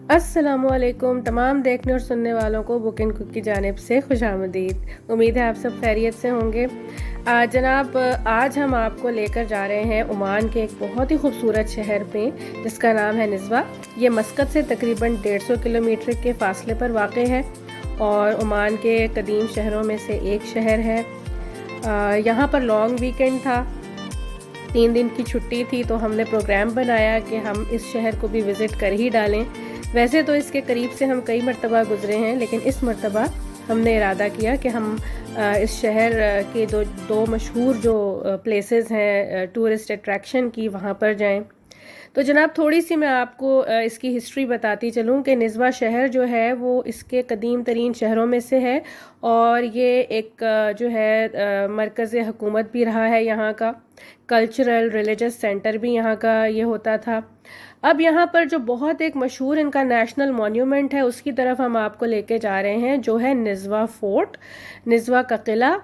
अस्सलामुअलैकुम तमाम देखने और सुनने वालों को बुक एंड कुक की जानिब से खुशामदीद। उम्मीद है आप सब खैरियत से होंगे। जनाब, आज हम आपको लेकर जा रहे हैं ओमान के एक बहुत ही खूबसूरत शहर पे जिसका नाम है निज़वा। ये मस्कत से तकरीबन 150 किलोमीटर के फासले पर वाक़ है और ओमान के कदीम शहरों में से एक शहर है। यहाँ पर लॉन्ग वीकेंड था, 3 दिन की छुट्टी थी, तो हमने प्रोग्राम बनाया कि हम इस शहर को भी विज़िट कर ही डालें। वैसे तो इसके करीब से हम कई मरतबा गुज़रे हैं, लेकिन इस मरतबा हमने इरादा किया कि हम इस शहर के दो मशहूर जो प्लेसेस हैं टूरिस्ट अट्रैक्शन की, वहाँ पर जाएं। तो जनाब, थोड़ी सी मैं आपको इसकी हिस्ट्री बताती चलूँ कि निज़वा शहर जो है वो इसके कदीम तरीन शहरों में से है और ये एक जो है मरकज़ हुकूमत भी रहा है यहाँ का। कल्चरल रिलीजियस सेंटर भी यहाँ का ये होता था। अब यहाँ पर जो बहुत एक मशहूर इनका नेशनल मॉन्यूमेंट है उसकी तरफ हम आपको लेके जा रहे हैं, जो है निज़वा फोर्ट, निज़वा का किला।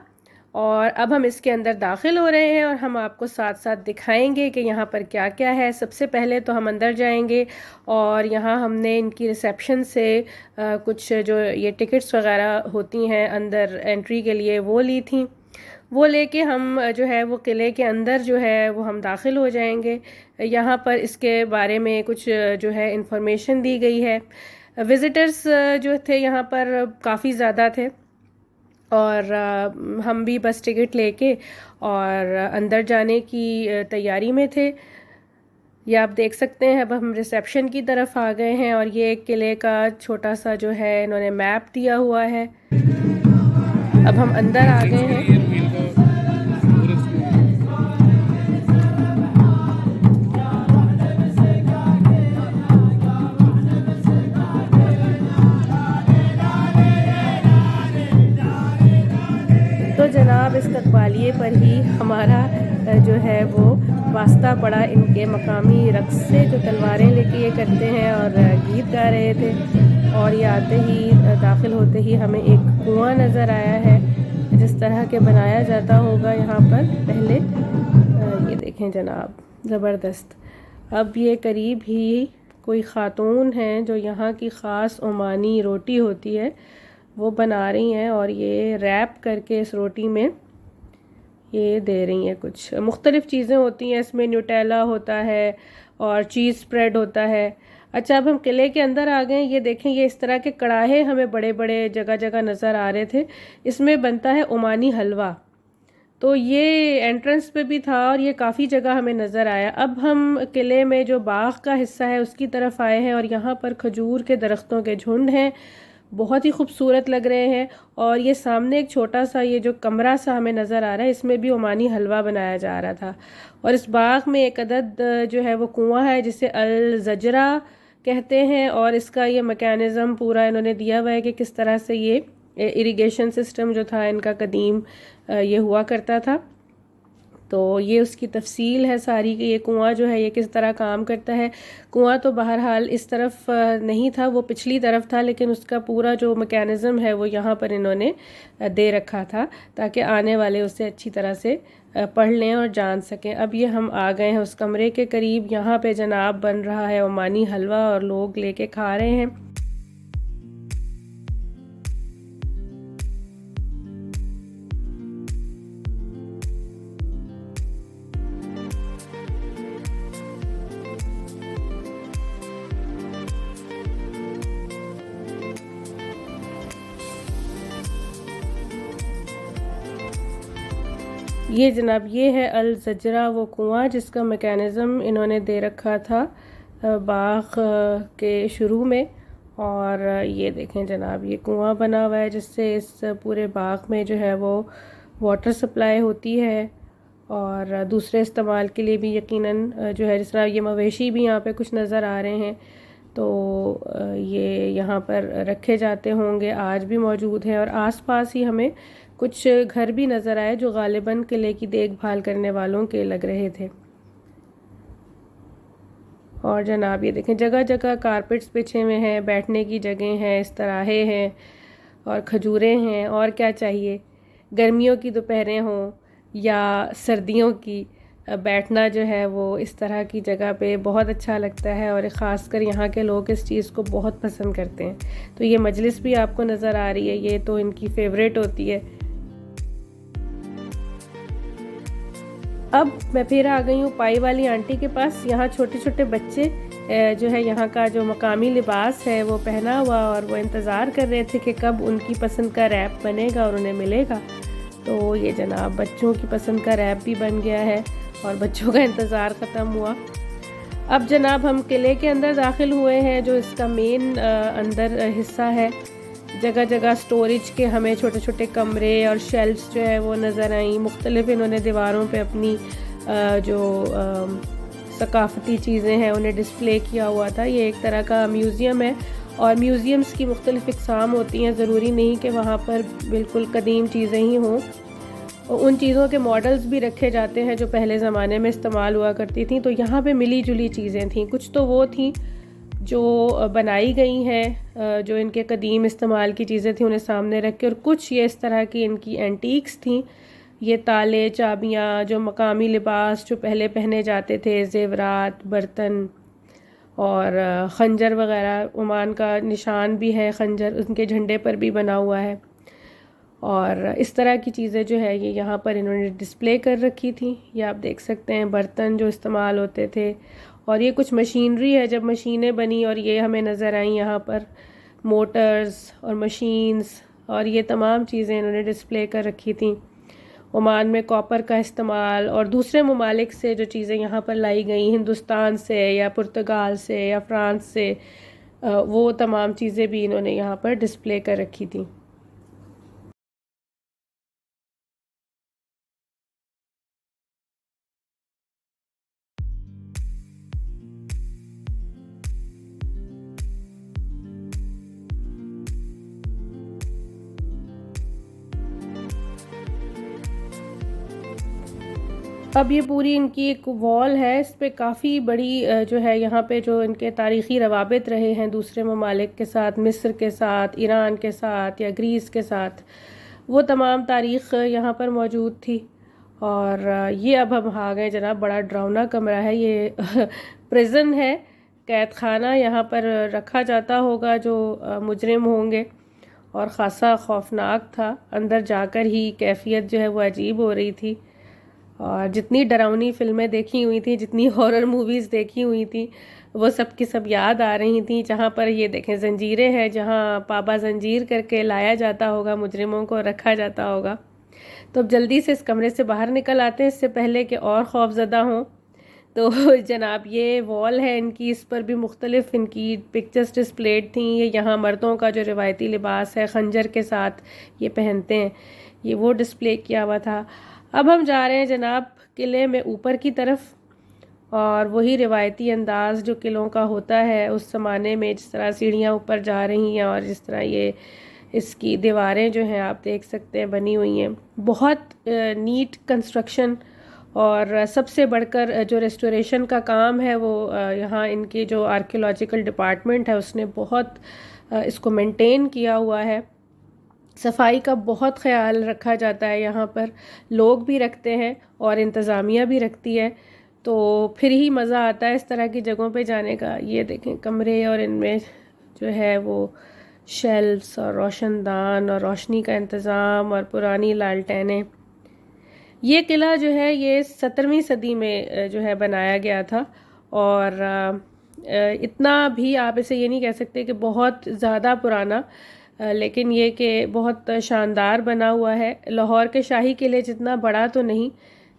और अब हम इसके अंदर दाखिल हो रहे हैं और हम आपको साथ साथ दिखाएंगे कि यहाँ पर क्या क्या है। सबसे पहले तो हम अंदर जाएंगे और यहाँ हमने इनकी रिसेप्शन से कुछ जो ये टिकट्स वगैरह होती हैं अंदर एंट्री के लिए वो ली थी। वो लेके हम जो है वो किले के अंदर जो है वो हम दाखिल हो जाएंगे। यहाँ पर इसके बारे में कुछ जो है इंफॉर्मेशन दी गई है। विज़िटर्स जो थे यहाँ पर काफ़ी ज़्यादा थे और हम भी बस टिकट लेके और अंदर जाने की तैयारी में थे। ये आप देख सकते हैं, अब हम रिसेप्शन की तरफ आ गए हैं और ये किले का छोटा सा जो है इन्होंने मैप दिया हुआ है। अब हम अंदर आ गए हैं। तो जनाब, इस्तकबालिए पर ही हमारा जो है वो वास्ता पड़ा इनके मकामी रक्स से, जो तलवारें लेके ये करते हैं और गीत गा रहे थे। और ये आते ही दाखिल होते ही हमें एक कुआं नज़र आया है, जिस तरह के बनाया जाता होगा यहाँ पर पहले। ये देखें जनाब, ज़बरदस्त। अब ये करीब ही कोई ख़ातून हैं जो यहाँ की ख़ास ओमानी रोटी होती है वो बना रही हैं और ये रैप करके इस रोटी में ये दे रही हैं। कुछ मुख्तलिफ़ चीज़ें होती हैं इसमें, न्यूटेला होता है और चीज़ स्प्रेड होता है। अच्छा, अब हम किले के अंदर आ गए। ये देखें, ये इस तरह के कड़ाहे हमें बड़े बड़े जगह जगह नज़र आ रहे थे। इसमें बनता है ओमानी हलवा। तो ये एंट्रेंस पे भी था और ये काफ़ी जगह हमें नज़र आया। अब हम किले में जो बाग का हिस्सा है उसकी तरफ आए हैं और यहाँ पर खजूर के दरख्तों के झुंड हैं, बहुत ही खूबसूरत लग रहे हैं। और ये सामने एक छोटा सा ये जो कमरा सा हमें नज़र आ रहा है, इसमें भी ओमानी हलवा बनाया जा रहा था। और इस बाग में एक अदद जो है वो कुआं है जिसे अल ज़जरा कहते हैं और इसका ये मैकेनिज़्म पूरा इन्होंने दिया हुआ है कि किस तरह से ये इरिगेशन सिस्टम जो था इनका कदीम ये हुआ करता था। तो ये उसकी तफसील है सारी कि ये कुआं जो है ये किस तरह काम करता है। कुआं तो बहरहाल इस तरफ नहीं था, वो पिछली तरफ था, लेकिन उसका पूरा जो मैकेनिज़्म है वो यहाँ पर इन्होंने दे रखा था ताकि आने वाले उसे अच्छी तरह से पढ़ लें और जान सकें। अब ये हम आ गए हैं उस कमरे के करीब। यहाँ पे जनाब बन रहा है ओमानी हलवा और लोग लेके खा रहे हैं। ये जनाब, ये है अल ज़जरा, वो कुआं जिसका मैकेनिज़्म इन्होंने दे रखा था बाग के शुरू में। और ये देखें जनाब, ये कुआं बना हुआ है जिससे इस पूरे बाग में जो है वो वाटर सप्लाई होती है और दूसरे इस्तेमाल के लिए भी यकीनन जो है, जिस तरह ये मवेशी भी यहाँ पे कुछ नज़र आ रहे हैं, तो ये यहाँ पर रखे जाते होंगे, आज भी मौजूद हैं। और आसपास ही हमें कुछ घर भी नज़र आए जो गालिबन किले की देखभाल करने वालों के लग रहे थे। और जनाब, ये देखें, जगह जगह कारपेट्स बिछे हुए हैं, बैठने की जगह हैं, इस तरह हैं और खजूरें हैं। और क्या चाहिए, गर्मियों की दोपहरें हों या सर्दियों की, बैठना जो है वो इस तरह की जगह पे बहुत अच्छा लगता है, और ख़ासकर यहाँ के लोग इस चीज़ को बहुत पसंद करते हैं। तो ये मजलिस भी आपको नज़र आ रही है, ये तो इनकी फेवरेट होती है। अब मैं फिर आ गई हूँ पाई वाली आंटी के पास। यहाँ छोटे छोटे बच्चे जो है यहाँ का जो मकामी लिबास है वो पहना हुआ, और वो इंतज़ार कर रहे थे कि कब उनकी पसंद का रैप बनेगा और उन्हें मिलेगा। तो ये जनाब बच्चों की पसंद का रैप भी बन गया है और बच्चों का इंतज़ार ख़त्म हुआ। अब जनाब हम किले के अंदर दाखिल हुए हैं, जो इसका मेन अंदर हिस्सा है। जगह जगह स्टोरेज के हमें छोटे छोटे कमरे और शेल्फ्स जो है वो नज़र आई। मुख्तलिफ इन्होंने दीवारों पे अपनी जो सकाफ़ती चीज़ें हैं उन्हें डिस्प्ले किया हुआ था। ये एक तरह का म्यूज़ियम है, और म्यूज़ियम्स की मुख्तलिफ इक़साम होती हैं। ज़रूरी नहीं कि वहाँ पर बिल्कुल कदीम चीज़ें ही हों, और उन चीज़ों के मॉडल्स भी रखे जाते हैं जो पहले ज़माने में इस्तेमाल हुआ करती थी। तो यहाँ पे मिली जुली चीज़ें थीं। कुछ तो वो थी जो बनाई गई हैं, जो इनके कदीम इस्तेमाल की चीज़ें थी उन्हें सामने रख के, और कुछ ये इस तरह की इनकी एंटीक्स थी। ये ताले, चाबियाँ, जो मकामी लिबास जो पहले पहने जाते थे, ज़ेवरात, बर्तन और खंजर वग़ैरह। ओमान का निशान भी है खंजर, उनके झंडे पर भी बना हुआ है। और इस तरह की चीज़ें जो है ये यहाँ पर इन्होंने डिस्प्ले कर रखी थी। ये आप देख सकते हैं बर्तन जो इस्तेमाल होते थे, और ये कुछ मशीनरी है जब मशीनें बनी, और ये हमें नज़र आई यहाँ पर मोटर्स और मशीन्स, और ये तमाम चीज़ें इन्होंने डिस्प्ले कर रखी थी। ओमान में कॉपर का इस्तेमाल, और दूसरे ममालिक से जो चीज़ें यहाँ पर लाई गई, हिंदुस्तान से या पुर्तगाल से या फ्रांस से, वो तमाम चीज़ें भी इन्होंने यहाँ पर डिस्प्ले कर रखी थी। अब ये पूरी इनकी एक वॉल है, इस पे काफ़ी बड़ी जो है यहाँ पे जो इनके तारीख़ी रवाबित रहे हैं दूसरे ममालिक के साथ, मिस्र के साथ, ईरान के साथ या ग्रीस के साथ, वो तमाम तारीख़ यहाँ पर मौजूद थी। और ये अब हम आ गए जनाब, बड़ा डरावना कमरा है ये प्रिजन है, कैद खाना। यहाँ पर रखा जाता होगा जो मुजरिम होंगे, और ख़ासा खौफनाक था। अंदर जाकर ही कैफियत जो है वो अजीब हो रही थी। और जितनी डरावनी फ़िल्में देखी हुई थी, जितनी हॉरर मूवीज़ देखी हुई थी, वो सब की सब याद आ रही थी। जहाँ पर ये देखें ज़ंजीरें हैं, जहाँ पाबा ज़ंजीर करके लाया जाता होगा, मुजरिमों को रखा जाता होगा। तो अब जल्दी से इस कमरे से बाहर निकल आते हैं इससे पहले कि और खौफज़दा हों। तो जनाब ये वॉल है इनकी, इस पर भी मुख्तलिफ इनकी पिक्चर्स डिस्प्लेड थी। ये यहाँ मर्दों का जो रिवायती लिबास है खंजर के साथ ये पहनते हैं, ये वो डिस्प्ले किया हुआ था। अब हम जा रहे हैं जनाब किले में ऊपर की तरफ, और वही रिवायती अंदाज़ जो किलों का होता है उस ज़माने में, जिस तरह सीढ़ियाँ ऊपर जा रही हैं और जिस तरह ये इसकी दीवारें जो हैं आप देख सकते हैं बनी हुई हैं। बहुत नीट कंस्ट्रक्शन, और सबसे बढ़कर जो रेस्टोरेशन का काम है वो यहाँ इनकी जो आर्कियोलॉजिकल डिपार्टमेंट है उसने बहुत इसको मेंटेन किया हुआ है। सफाई का बहुत ख्याल रखा जाता है यहाँ पर, लोग भी रखते हैं और इंतज़ामिया भी रखती है। तो फिर ही मज़ा आता है इस तरह की जगहों पे जाने का। ये देखें कमरे, और इनमें जो है वो शेल्फ्स और रोशनदान और रोशनी का इंतज़ाम और पुरानी लालटेनें। ये किला जो है ये 17वीं सदी में जो है बनाया गया था, और इतना भी आप इसे ये नहीं कह सकते कि बहुत ज़्यादा पुराना, लेकिन ये कि बहुत शानदार बना हुआ है। लाहौर के शाही किले जितना बड़ा तो नहीं,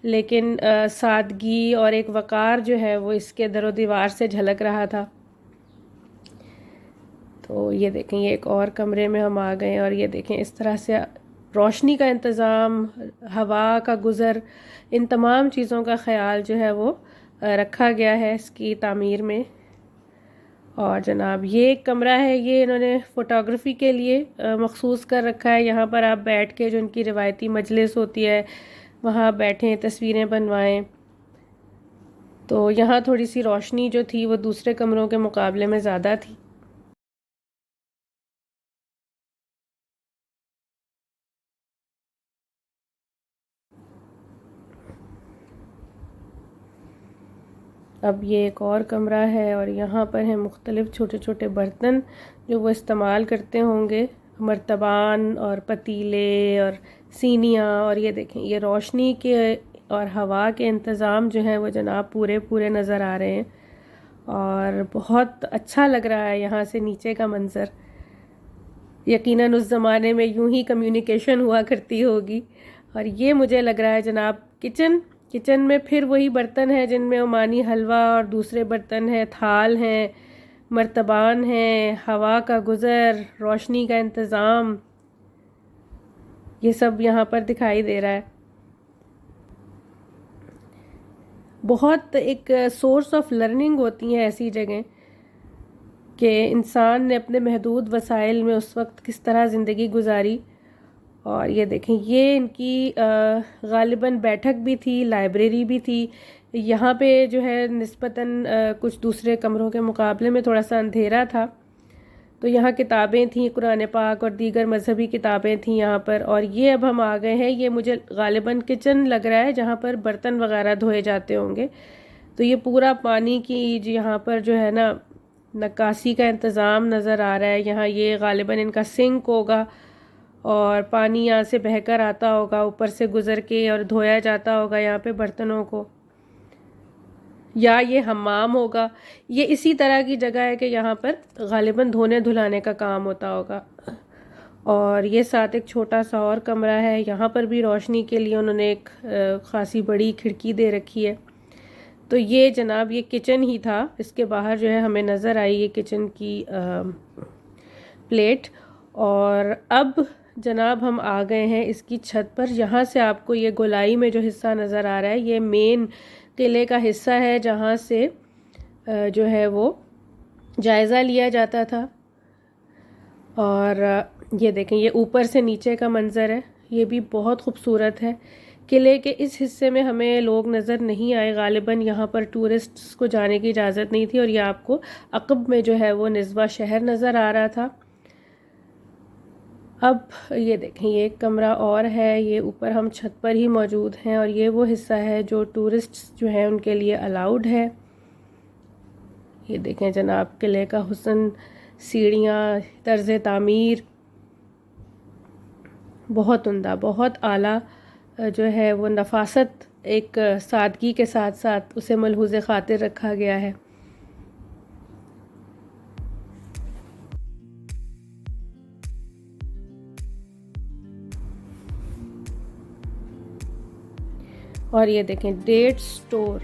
लेकिन सादगी और एक वक़ार जो है वो इसके दरो दीवार से झलक रहा था। तो ये देखें, ये एक और कमरे में हम आ गए, और ये देखें इस तरह से रोशनी का इंतज़ाम, हवा का गुज़र, इन तमाम चीज़ों का ख्याल जो है वो रखा गया है इसकी तामीर में। और जनाब ये एक कमरा है, ये इन्होंने फ़ोटोग्राफ़ी के लिए मखसूस कर रखा है। यहाँ पर आप बैठ के जो इनकी रिवायती मजलिस होती है वहाँ बैठें, तस्वीरें बनवाएं। तो यहाँ थोड़ी सी रोशनी जो थी वो दूसरे कमरों के मुकाबले में ज़्यादा थी। अब ये एक और कमरा है और यहाँ पर हैं मुख्तलिफ़ छोटे छोटे बर्तन जो वो इस्तेमाल करते होंगे, मर्तबान और पतीले और सीनियाँ। और ये देखें, ये रोशनी के और हवा के इंतज़ाम जो है वो जनाब पूरे पूरे नज़र आ रहे हैं और बहुत अच्छा लग रहा है यहाँ से नीचे का मंज़र। यकीनन उस ज़माने में यूं ही कम्युनिकेशन हुआ करती होगी। और ये मुझे लग रहा है जनाब किचन में फिर वही बर्तन है जिनमें ओमानी हलवा और दूसरे बर्तन हैं, थाल हैं, मर्तबान हैं, हवा का गुज़र, रोशनी का इंतज़ाम, ये सब यहाँ पर दिखाई दे रहा है। बहुत एक सोर्स ऑफ लर्निंग होती हैं ऐसी जगह कि इंसान ने अपने महदूद वसाइल में उस वक्त किस तरह ज़िंदगी गुजारी। और ये देखें, ये इनकी गालिबन बैठक भी थी, लाइब्रेरी भी थी। यहाँ पे जो है निस्बतन कुछ दूसरे कमरों के मुकाबले में थोड़ा सा अंधेरा था, तो यहाँ किताबें थीं, कुरान पाक और दीगर मजहबी किताबें थीं यहाँ पर। और ये अब हम आ गए हैं, ये मुझे गालिबन किचन लग रहा है जहाँ पर बर्तन वगैरह धोए जाते होंगे। तो ये पूरा पानी की जो यहाँ पर जो है ना नक्काशी का इंतज़ाम नज़र आ रहा है। यहाँ ये गालिबन इनका सिंक होगा और पानी यहाँ से बहकर आता होगा, ऊपर से गुज़र के और धोया जाता होगा यहाँ पे बर्तनों को, या ये हम्माम होगा। ये इसी तरह की जगह है कि यहाँ पर गालिबन धोने धुलाने का काम होता होगा। और ये साथ एक छोटा सा और कमरा है, यहाँ पर भी रोशनी के लिए उन्होंने एक ख़ासी बड़ी खिड़की दे रखी है। तो ये जनाब ये किचन ही था, इसके बाहर जो है हमें नज़र आई ये किचन की प्लेट। और अब जनाब हम आ गए हैं इसकी छत पर। यहाँ से आपको ये गोलाई में जो हिस्सा नज़र आ रहा है ये मेन किले का हिस्सा है, जहाँ से जो है वो जायज़ा लिया जाता था। और ये देखें, ये ऊपर से नीचे का मंज़र है, ये भी बहुत खूबसूरत है। किले के इस हिस्से में हमें लोग नज़र नहीं आए, गालिबन यहाँ पर टूरिस्ट्स को जाने की इजाज़त नहीं थी। और ये आपको अक़ब में जो है वो निस्वा शहर नज़र आ रहा था। अब ये देखें, ये एक कमरा और है, ये ऊपर हम छत पर ही मौजूद हैं और ये वो हिस्सा है जो टूरिस्ट्स जो हैं उनके लिए अलाउड है। ये देखें जनाब किले का हुस्न, सीढ़ियाँ, तर्ज़ तामीर बहुत उम्दा, बहुत आला जो है वो नफासत, एक सादगी के साथ साथ उसे मलहूज़ ख़ातिर रखा गया है। और ये देखें डेट स्टोर,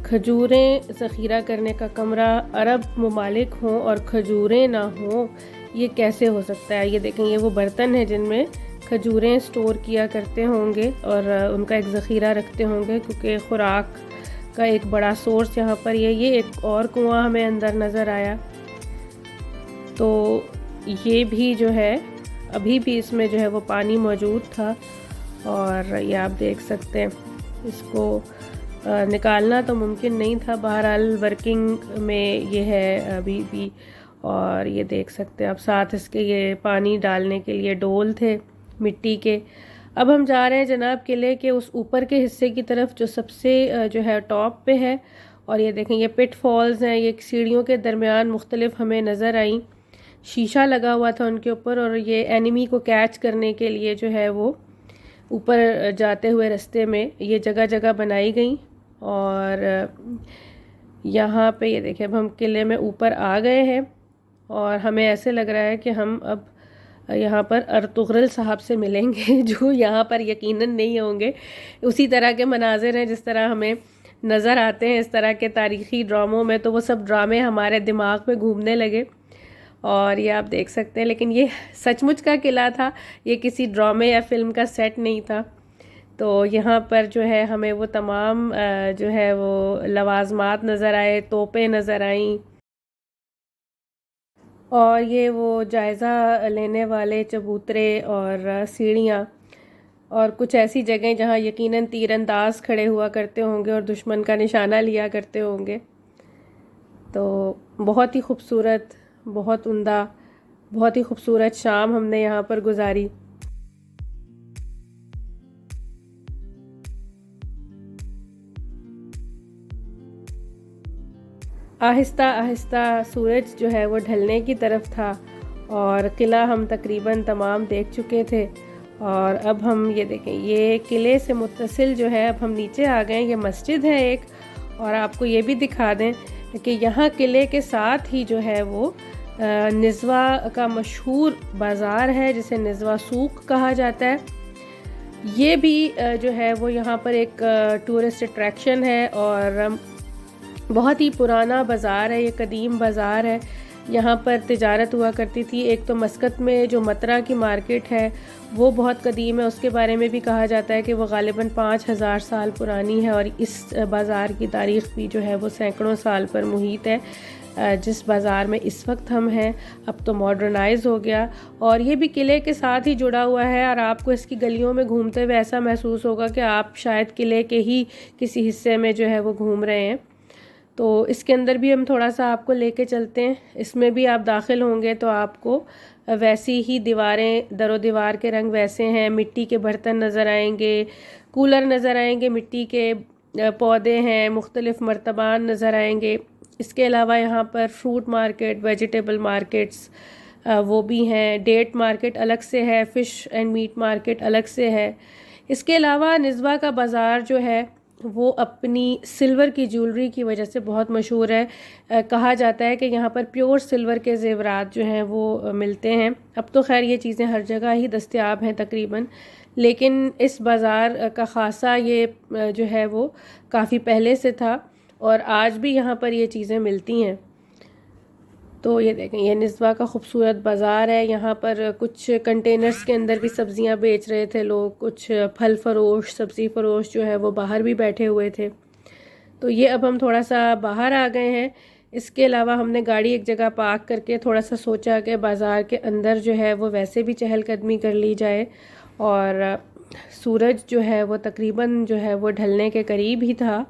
खजूरें ज़ख़ीरा करने का कमरा। अरब ममालिक हों और खजूरें ना हों, ये कैसे हो सकता है। ये देखें, ये वो बर्तन हैं जिनमें खजूरें स्टोर किया करते होंगे और उनका एक ज़ख़ीरा रखते होंगे, क्योंकि ख़ुराक का एक बड़ा सोर्स यहाँ पर ये एक और कुआं हमें अंदर नज़र आया। तो ये भी जो है अभी भी इसमें जो है वो पानी मौजूद था। और ये आप देख सकते हैं, इसको निकालना तो मुमकिन नहीं था, बहरहाल वर्किंग में ये है अभी भी। और ये देख सकते हैं आप, साथ इसके ये पानी डालने के लिए डोल थे मिट्टी के। अब हम जा रहे हैं जनाब किले के उस ऊपर के हिस्से की तरफ जो सबसे जो है टॉप पे है। और ये देखें, ये पिट फॉल्स हैं, ये सीढ़ियों के दरमियान मुख्तलिफ हमें नज़र आई। शीशा लगा हुआ था उनके ऊपर और ये एनिमी को कैच करने के लिए जो है वो ऊपर जाते हुए रास्ते में ये जगह जगह बनाई गई। और यहाँ पे ये देखें, अब हम किले में ऊपर आ गए हैं और हमें ऐसे लग रहा है कि हम अब यहाँ पर अर्तुगरुल साहब से मिलेंगे, जो यहाँ पर यकीनन नहीं होंगे। उसी तरह के मनाजिर हैं जिस तरह हमें नज़र आते हैं इस तरह के तारीख़ी ड्रामों में, तो वो सब ड्रामे हमारे दिमाग में घूमने लगे। और ये आप देख सकते हैं, लेकिन ये सचमुच का किला था, ये किसी ड्रामे या फिल्म का सेट नहीं था। तो यहाँ पर जो है हमें वो तमाम जो है वो लवाजमात नज़र आए, तोपें नज़र आईं। और ये वो जायज़ा लेने वाले चबूतरे और सीढ़ियाँ और कुछ ऐसी जगह जहाँ यकीनन तीरंदाज खड़े हुआ करते होंगे और दुश्मन का निशाना लिया करते होंगे। तो बहुत ही खूबसूरत, बहुत उम्दा, बहुत ही खूबसूरत शाम हमने यहाँ पर गुजारी। आहिस्ता आहिस्ता सूरज जो है वो ढलने की तरफ था और किला हम तकरीबन तमाम देख चुके थे। और अब हम ये देखें, ये किले से मुत्तसिल जो है, अब हम नीचे आ गए। ये मस्जिद है एक, और आपको ये भी दिखा दें कि यहाँ किले के साथ ही जो है वो निज़वा का मशहूर बाज़ार है जिसे निज़वा सूक कहा जाता है। ये भी जो है वो यहाँ पर एक टूरिस्ट अट्रैक्शन है और बहुत ही पुराना बाज़ार है। ये कदीम बाज़ार है, यहाँ पर तिजारत हुआ करती थी। एक तो मस्कत में जो मतरा की मार्केट है वो बहुत कदीम है, उसके बारे में भी कहा जाता है कि वो ग़ालिबन 5000 साल पुरानी है। और इस बाज़ार की तारीख़ भी जो है वो सैकड़ों साल पर मुहित है। जिस बाज़ार में इस वक्त हम हैं अब तो मॉडर्नाइज़ हो गया और ये भी किले के साथ ही जुड़ा हुआ है। और आपको इसकी गलियों में घूमते हुए ऐसा महसूस होगा कि आप शायद किले के ही किसी हिस्से में जो है वो घूम रहे हैं। तो इसके अंदर भी हम थोड़ा सा आपको लेके चलते हैं। इसमें भी आप दाखिल होंगे तो आपको वैसी ही दीवारें, दरो दीवार के रंग वैसे हैं। मिट्टी के बर्तन नज़र आएंगे, कूलर नज़र आएंगे, मिट्टी के पौधे हैं, मुख्तलिफ़ मर्तबान नज़र आएंगे। इसके अलावा यहाँ पर फ्रूट मार्केट, वेजिटेबल मार्केट्स वो भी हैं। डेट मार्केट अलग से है, फ़िश एंड मीट मार्केट अलग से है। इसके अलावा निज़वा का बाज़ार जो है वो अपनी सिल्वर की ज्वेलरी की वजह से बहुत मशहूर है। कहा जाता है कि यहाँ पर प्योर सिल्वर के ज़ेवरात जो हैं वो मिलते हैं। अब तो खैर ये चीज़ें हर जगह ही दस्तयाब हैं तकरीबन, लेकिन इस बाज़ार का ख़ासा ये जो है वो काफ़ी पहले से था और आज भी यहाँ पर ये चीज़ें मिलती हैं। तो ये देखें, ये निज़वा का खूबसूरत बाज़ार है। यहाँ पर कुछ कंटेनर्स के अंदर भी सब्ज़ियाँ बेच रहे थे लोग, कुछ फल फरोश, सब्ज़ी फरोश जो है वो बाहर भी बैठे हुए थे। तो ये अब हम थोड़ा सा बाहर आ गए हैं। इसके अलावा हमने गाड़ी एक जगह पार्क करके थोड़ा सा सोचा कि बाज़ार के अंदर जो है वो वैसे भी चहलकदमी कर ली जाए। और सूरज जो है वो तकरीबन जो है वो ढलने के करीब ही था।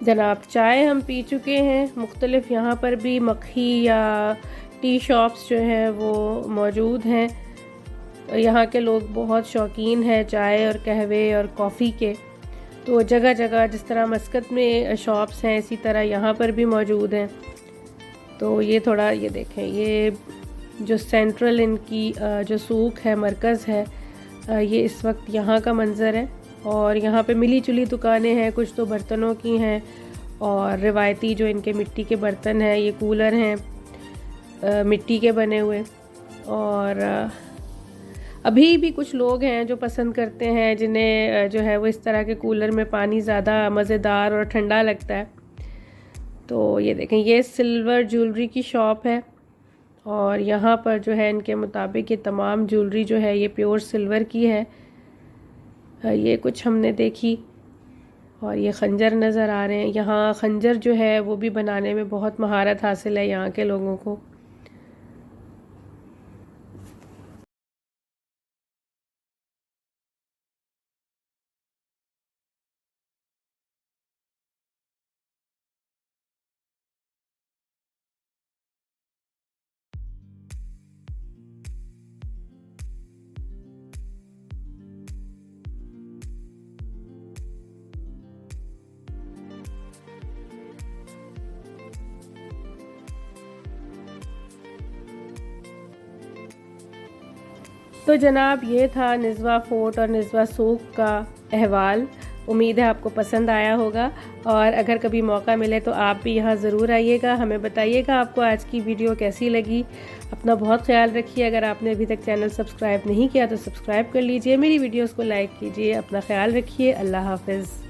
जनाब चाय हम पी चुके हैं। मुख्तलिफ़ यहाँ पर भी मक्खी या टी शॉप्स जो हैं वो मौजूद हैं। यहाँ के लोग बहुत शौकीन हैं चाय और कहवे और कॉफ़ी के। तो जगह जगह जिस तरह मस्कत में शॉप्स हैं इसी तरह यहाँ पर भी मौजूद हैं। तो ये थोड़ा ये देखें, ये जो सेंट्रल इनकी जो सूक है, मरकज़ है, ये इस वक्त यहाँ का मंज़र है। और यहाँ पे मिली जुली दुकानें हैं, कुछ तो बर्तनों की हैं और रिवायती जो इनके मिट्टी के बर्तन हैं, ये कूलर हैं मिट्टी के बने हुए। और अभी भी कुछ लोग हैं जो पसंद करते हैं, जिन्हें जो है वो इस तरह के कूलर में पानी ज़्यादा मज़ेदार और ठंडा लगता है। तो ये देखें, ये सिल्वर ज्वेलरी की शॉप है और यहाँ पर जो है इनके मुताबिक ये तमाम ज्वेलरी जो है ये प्योर सिल्वर की है। ये कुछ हमने देखी और ये खंजर नज़र आ रहे हैं। यहाँ खंजर जो है वो भी बनाने में बहुत महारत हासिल है यहाँ के लोगों को। तो जनाब ये था निज़वा फ़ोर्ट और निज़वा सूक का अहवाल। उम्मीद है आपको पसंद आया होगा और अगर कभी मौका मिले तो आप भी यहाँ ज़रूर आइएगा। हमें बताइएगा आपको आज की वीडियो कैसी लगी। अपना बहुत ख्याल रखिए। अगर आपने अभी तक चैनल सब्सक्राइब नहीं किया तो सब्सक्राइब कर लीजिए। मेरी वीडियोस को लाइक कीजिए। अपना ख्याल रखिए। अल्लाह हाफ़िज़।